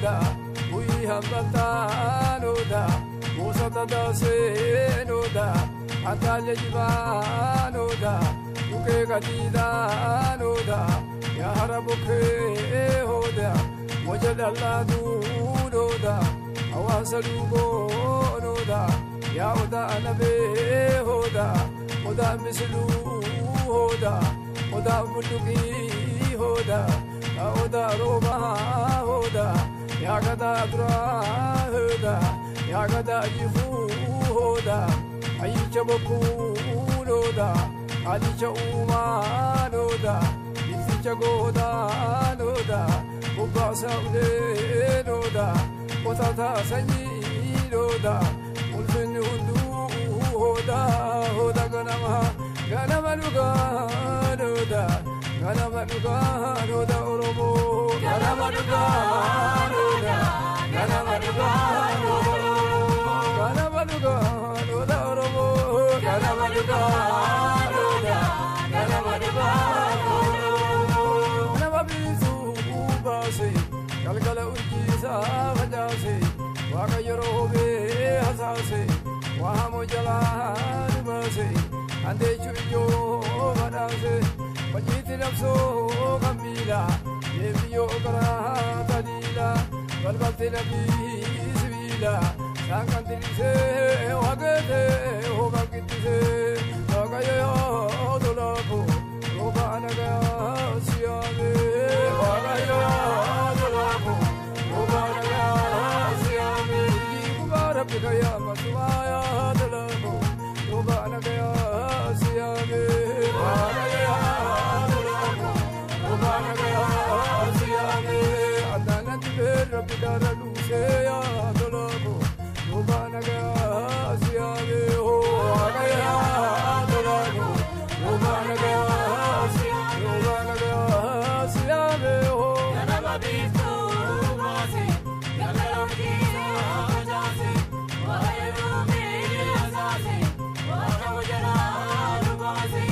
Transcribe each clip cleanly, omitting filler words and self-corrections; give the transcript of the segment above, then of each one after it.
noda Ui hamata noda Musata dase noda Antalya jiva noda Uke katida noda Ya harabuke hoda Mojadalla noda Awasa lugo noda Ya oda anabe hoda Oda mislu hoda Oda bulugi hoda Ya oda roba hoda Ya gada dura hoda Ya gada jifu hoda Ayicha boku noda Alicha uma noda Isicha goda noda Ubasa ude noda Otata sanyi noda Ulfin hundu hoda Hoda ganama nuga noda Ganama nuga noda oromo Ganama nuga noda Ganama nuga noda Ganama nuga noda oromo Ganama nuga noda Ganama nuga Ganama bisu ubase Kalkala ujisa vajase Waka yorobe hasase Wahamo jala dubase Ande chujo vadase Pajiti nafso kamila Yeviyo kara tadila Balbati nabi sivila Sankantilise wagete Hogakitise Wagayo dolako Roba anaga siyame Wagayo dolako Roba anaga siyame Kubara ya maswaya dolako Roba anaga siyame Wagayo dolako Roba anaga siyame Andanan tibera bidara luseya dolako Roba anaga siyame Wagayo dolako Roba anaga siyame Roba anaga siyame Ganama bisu masi Ganama bisu masi Wayarumi asasi Wajawajara lubasi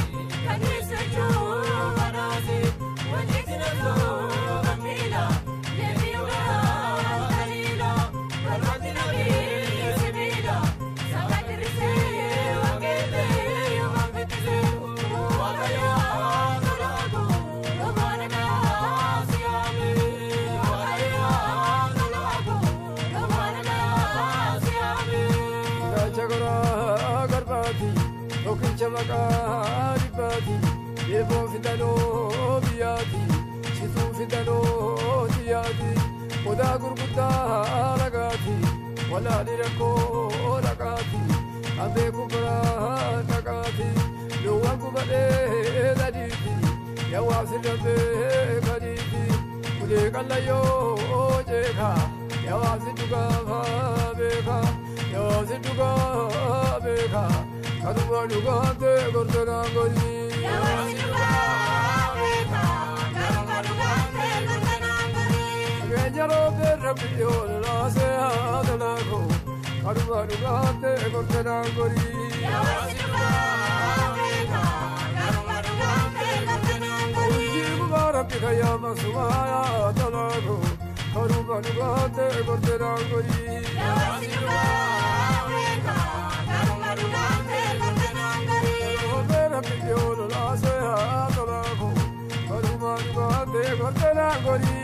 Kanisa chumanasi Wajitina so kamila Yeviyoga kalila Kalwatina bisibila Sakatirise wakete Yomambitise Wakaya dolago Lomanaga siyame Wakaya dolago Lomanaga siyame Rajagara garbati Tokincha makaribati Yebo fidano biyati Situ fidano diyati Oda gurgutta lagati Wala lirako lagati Abe kubra lagati Luwan kubade daditi Yawasirabe kaditi Kule kalayo jeka Yawasituga beka Yawasituga beka Kaduwa lugante gordana gori Yawasituga beka Kaduwa lugante gordana gori Genjaro berrabiyo lase adalako Kaduwa lugante gordana gori Yawasituga beka Kaduwa lugante gordana gori Ujibara pikaya masumaya adalako Kaduwa lugante gordana gori Yawasituga beka Kaduwa lugante gordana gori Berrabiyo lase adalako Kaduwa lugante gordana gori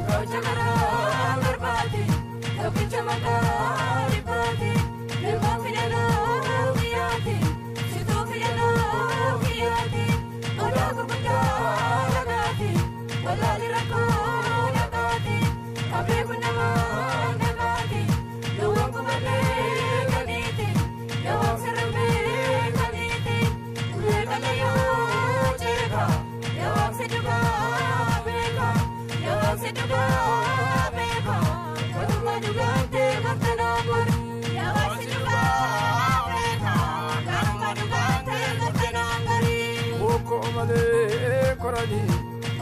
Rajagara garbati Tokincha makaribati Yebo fidano biyati Situ fidano biyati Oda gurgutta lagati Wala lirako lagati Abe kunama nagati Luwan kumale kaniti Yawang sarame kaniti Ule kalayo jeka Yawang situga beka Yawang situga beka Kaduwa lugante gordana gori Yawang situga beka Kaduwa lugante gordana gori Oko male korani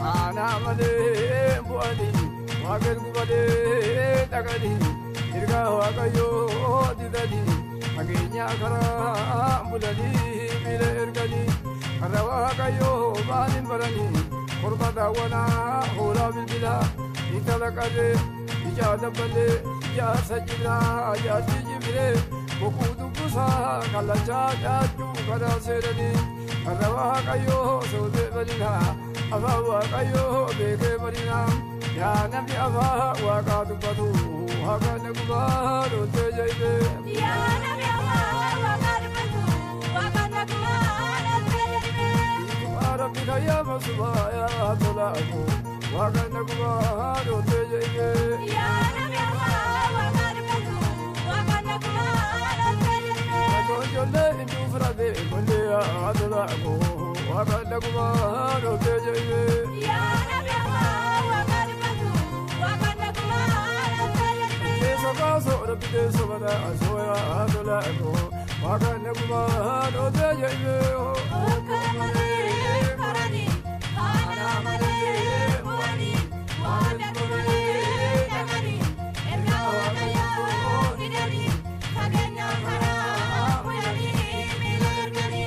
Ana male buani Wagen kubade tagadi Irga wakayo didadi Aginya kara bulani Bile ergani Kara wakayo balin barani Kurba dawana hula bilbila italakare ijada bale ya sajira ya jibire bokudu busa kalacha jaju kada serani arawa kayo sode balina abawa kayo bege balina ya nabi aba wa kadu badu haga naguba rote jaibe ya nabi aba wa kadu badu haga naguba rote jaibe arabi kaya masubaya tolaku haga naguba rote jaibe ya nabi aba wa kadu badu haga naguba rote jaibe konjole indu frade konde tolaku haga naguba rote jaibe ya nabi aba wa kadu badu haga naguba rote jaibe sokaso rabide sobada asoya tolaku haga naguba rote jaibe kamale karani ana male wani wada kumale nagari erna waya gidari kagenya hara wani milergani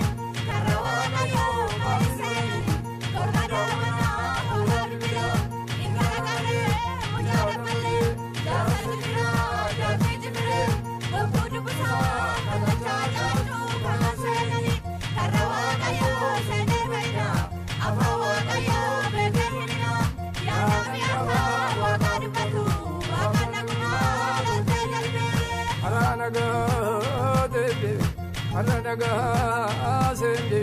karawa kayo maisani korgada wana holarbila ingalagare mujarabale jasajira jasijire bokudu busa kalacha jaju kalaseni karawa kayo sene baina abawa kayo begerina ya nabi aba wakadu batu wakana kumala tejalbe aranaga dede aranaga sende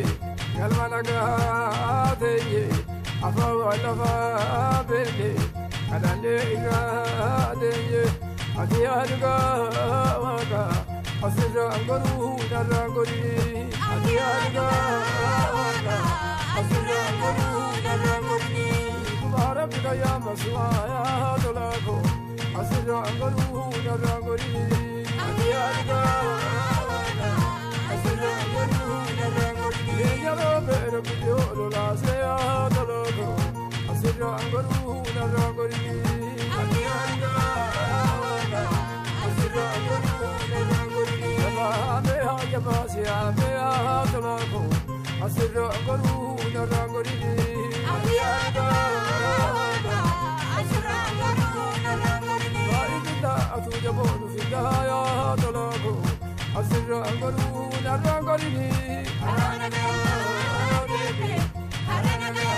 galmanaga teye abawa lafa bende adande iga deye adiyaga waka asira angaru narangori adiyaga waka asira angaru narangori kumara bidaya maswaya tolako asira angaru narangori adiyaga waka asira angaru narangori yaro bero bidio lola seya tolako asira angaru narangori adiyaga waka asira angaru narangori me ha basia me ha tolako asira angaru narangori adiyaga waka asira angaru narangori vaida atu jabonu fidaya tolako asira angaru narangori aranaga bebe aranaga